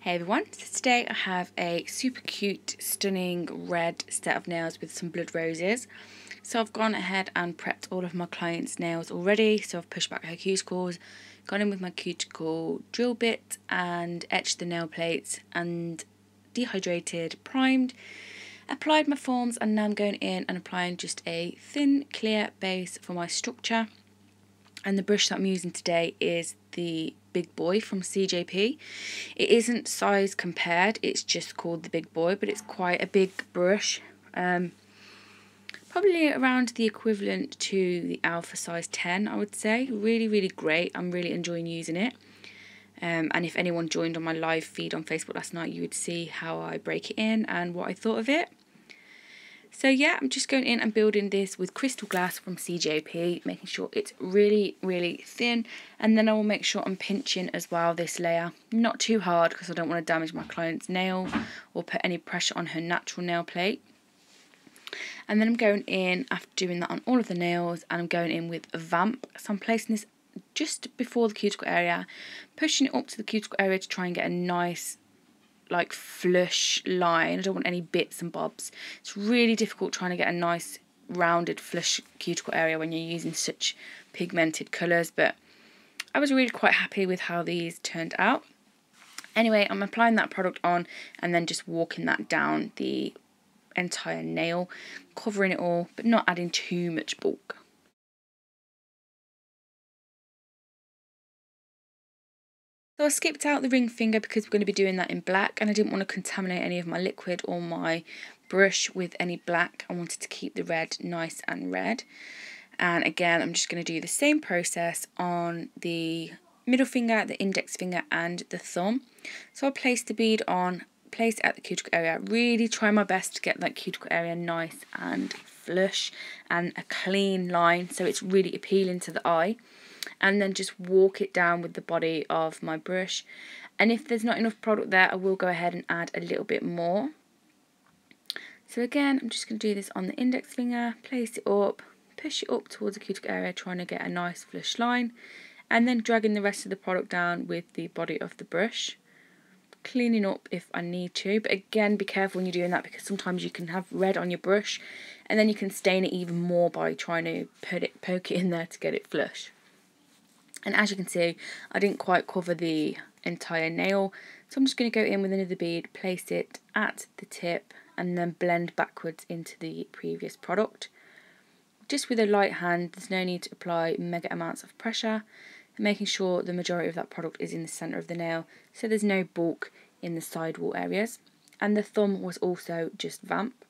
Hey everyone, so today I have a super cute, stunning red set of nails with some blood roses. So I've gone ahead and prepped all of my clients' nails already. So I've pushed back her cuticles, gone in with my cuticle drill bit and etched the nail plates and dehydrated, primed, applied my forms, and now I'm going in and applying just a thin, clear base for my structure. And the brush that I'm using today is the Big Boy from CJP. It isn't size compared, it's just called the Big Boy, but it's quite a big brush. Probably around the equivalent to the Alpha size 10, I would say. Really, really great. I'm really enjoying using it. And if anyone joined on my live feed on Facebook last night, you would see how I break it in and what I thought of it. So yeah, I'm just going in and building this with crystal glass from CJP, making sure it's really, really thin. And then I will make sure I'm pinching as well this layer. Not too hard because I don't want to damage my client's nail or put any pressure on her natural nail plate. And then I'm going in after doing that on all of the nails, and I'm going in with Vamp. So I'm placing this just before the cuticle area, pushing it up to the cuticle area to try and get a nice like flush line. I don't want any bits and bobs. It's really difficult trying to get a nice rounded flush cuticle area when you're using such pigmented colours, but I was really quite happy with how these turned out. Anyway, I'm applying that product on and then just walking that down the entire nail, covering it all but not adding too much bulk. So I skipped out the ring finger because we're going to be doing that in black, and I didn't want to contaminate any of my liquid or my brush with any black. I wanted to keep the red nice and red. And again, I'm just going to do the same process on the middle finger, the index finger and the thumb. So I'll place the bead on, place it at the cuticle area, really try my best to get that cuticle area nice and flush and a clean line so it's really appealing to the eye. And then just walk it down with the body of my brush. And if there's not enough product there, I will go ahead and add a little bit more. So again, I'm just going to do this on the index finger, place it up, push it up towards the cuticle area, trying to get a nice flush line, and then dragging the rest of the product down with the body of the brush, cleaning up if I need to. But again, be careful when you're doing that because sometimes you can have red on your brush and then you can stain it even more by trying to poke it in there to get it flush. And as you can see, I didn't quite cover the entire nail, so I'm just going to go in with another bead, place it at the tip and then blend backwards into the previous product. Just with a light hand, there's no need to apply mega amounts of pressure, and making sure the majority of that product is in the centre of the nail so there's no bulk in the sidewall areas. And the thumb was also just Vamp.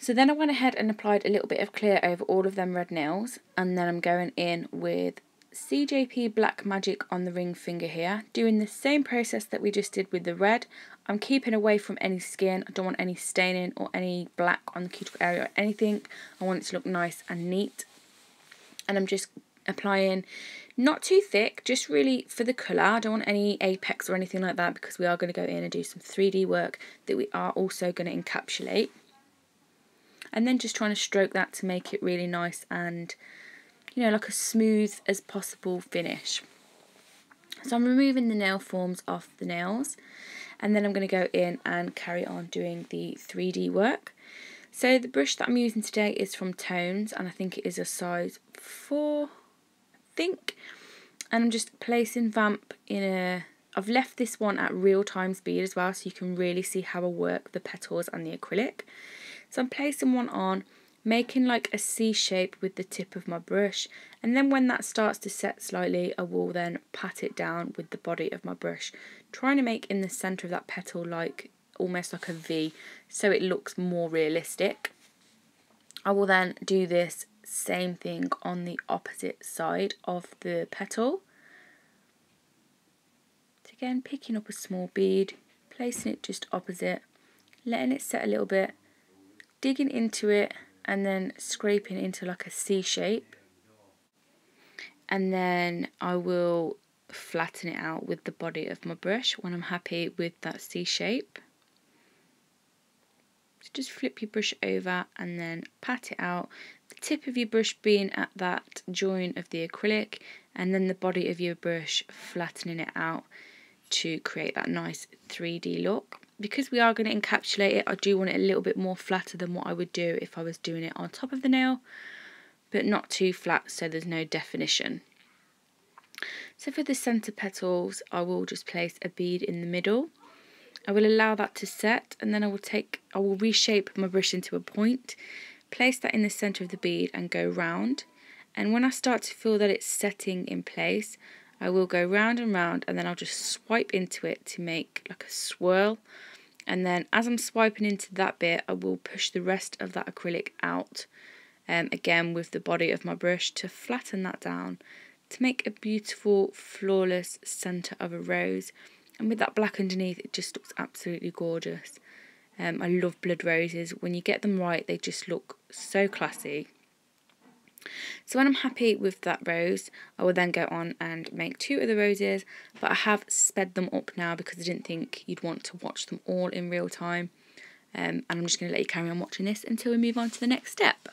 So then I went ahead and applied a little bit of clear over all of them red nails, and then I'm going in with CJP Black Magic on the ring finger here, doing the same process that we just did with the red. I'm keeping away from any skin. I don't want any staining or any black on the cuticle area or anything. I want it to look nice and neat. And I'm just applying not too thick, just really for the colour. I don't want any apex or anything like that because we are going to go in and do some 3D work that we are also going to encapsulate. And then just trying to stroke that to make it really nice and, you know, like a smooth as possible finish. So I'm removing the nail forms off the nails, and then I'm going to go in and carry on doing the 3D work. So the brush that I'm using today is from Tones, and I think it is a size 4, I think. And I'm just placing Vamp in a... I've left this one at real-time speed as well, so you can really see how I work the petals and the acrylic. So I'm placing one on, making like a C shape with the tip of my brush, and then when that starts to set slightly, I will then pat it down with the body of my brush, trying to make in the centre of that petal like almost like a V so it looks more realistic. I will then do this same thing on the opposite side of the petal. So again, picking up a small bead, placing it just opposite, letting it set a little bit, digging into it and then scraping into like a C shape, and then I will flatten it out with the body of my brush when I'm happy with that C shape. So just flip your brush over and then pat it out, the tip of your brush being at that join of the acrylic and then the body of your brush flattening it out to create that nice 3D look. Because we are going to encapsulate it, I do want it a little bit more flatter than what I would do if I was doing it on top of the nail, but not too flat so there's no definition. So for the centre petals, I will just place a bead in the middle. I will allow that to set, and then I will reshape my brush into a point, place that in the centre of the bead and go round. And when I start to feel that it's setting in place, I will go round and round, and then I'll just swipe into it to make like a swirl. And then as I'm swiping into that bit, I will push the rest of that acrylic out, again with the body of my brush, to flatten that down, to make a beautiful, flawless centre of a rose. And with that black underneath, it just looks absolutely gorgeous. I love blood roses. When you get them right, they just look so classy. So when I'm happy with that rose, I will then go on and make 2 other roses, but I have sped them up now because I didn't think you'd want to watch them all in real time. And I'm just going to let you carry on watching this until we move on to the next step.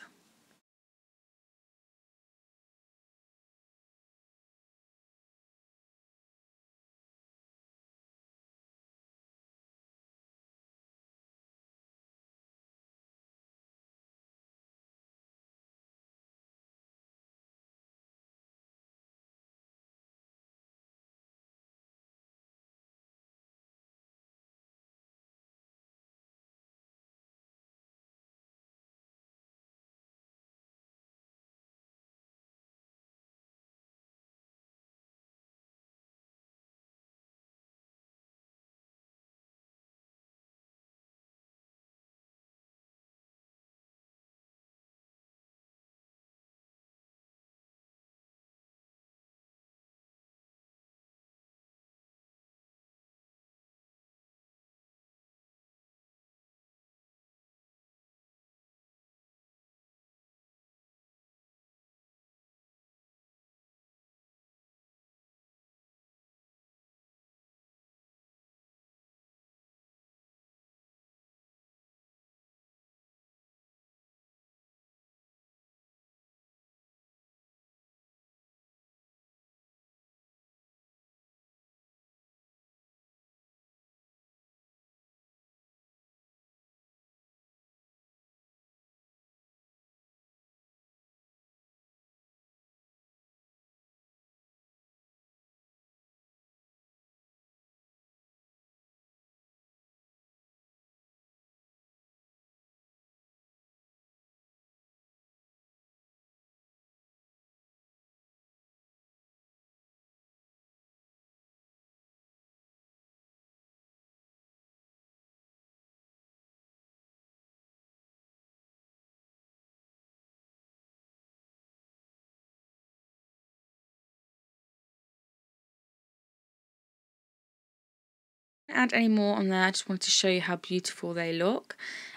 Add any more on there, I just wanted to show you how beautiful they look.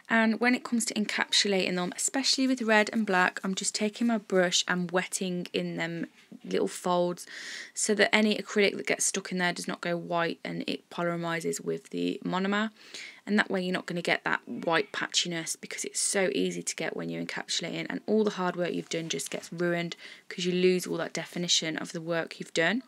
And when it comes to encapsulating them, especially with red and black, I'm just taking my brush and wetting in them little folds so that any acrylic that gets stuck in there does not go white and it polymerizes with the monomer. And that way you're not going to get that white patchiness, because it's so easy to get when you're encapsulating, and all the hard work you've done just gets ruined because you lose all that definition of the work you've done.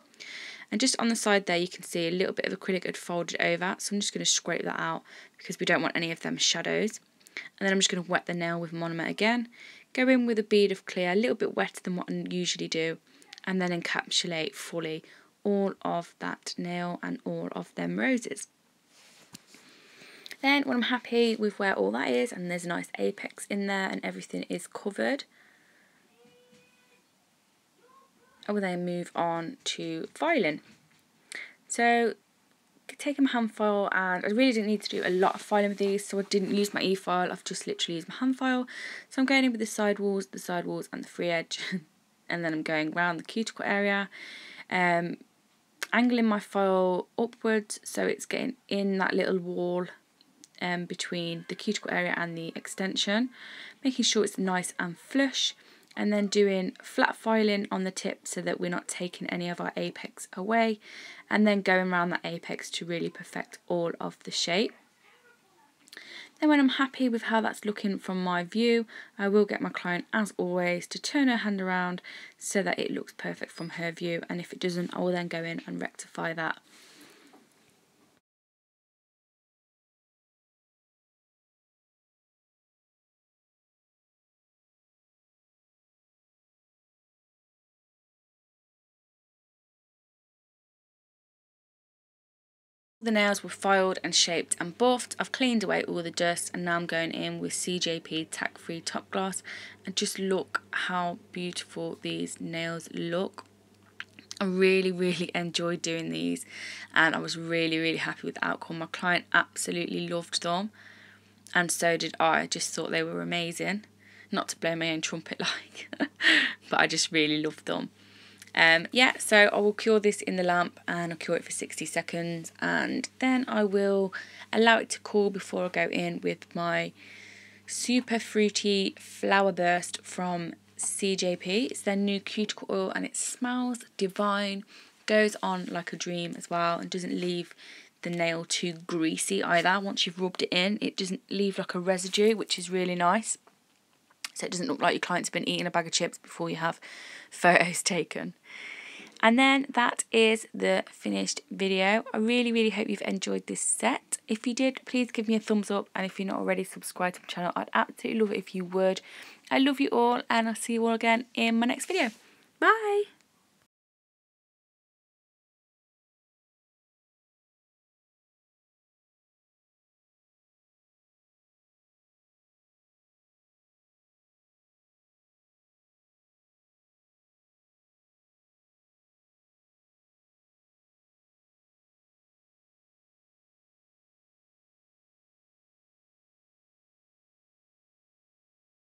And just on the side there you can see a little bit of acrylic had folded over, so I'm just going to scrape that out because we don't want any of them shadows. And then I'm just going to wet the nail with monomer again, go in with a bead of clear, a little bit wetter than what I usually do, and then encapsulate fully all of that nail and all of them roses. Then when I'm happy with where all that is and there's a nice apex in there and everything is covered, I will then move on to filing. So taking my hand file, and I really didn't need to do a lot of filing with these, so I didn't use my e-file, I've just literally used my hand file. So I'm going in with the sidewalls and the free edge and then I'm going around the cuticle area, angling my file upwards so it's getting in that little wall between the cuticle area and the extension, making sure it's nice and flush, and then doing flat filing on the tip so that we're not taking any of our apex away, and then going around that apex to really perfect all of the shape. Then when I'm happy with how that's looking from my view, I will get my client, as always, to turn her hand around so that it looks perfect from her view, and if it doesn't, I will then go in and rectify that. The nails were filed and shaped and buffed. I've cleaned away all the dust, and now I'm going in with CJP tack-free top gloss, and just look how beautiful these nails look. I really enjoyed doing these, and I was really happy with the outcome. My client absolutely loved them, and so did I. I just thought they were amazing. Not to blow my own trumpet like, but I just really loved them. Yeah, so I will cure this in the lamp, and I'll cure it for 60 seconds, and then I will allow it to cool before I go in with my super fruity flower burst from CJP. It's their new cuticle oil, and it smells divine, goes on like a dream as well, and doesn't leave the nail too greasy either. Once you've rubbed it in, it doesn't leave like a residue, which is really nice. So it doesn't look like your client's been eating a bag of chips before you have photos taken. And then that is the finished video. I really hope you've enjoyed this set. If you did, please give me a thumbs up, and if you're not already subscribed to my channel, I'd absolutely love it if you would. I love you all, and I'll see you all again in my next video. Bye!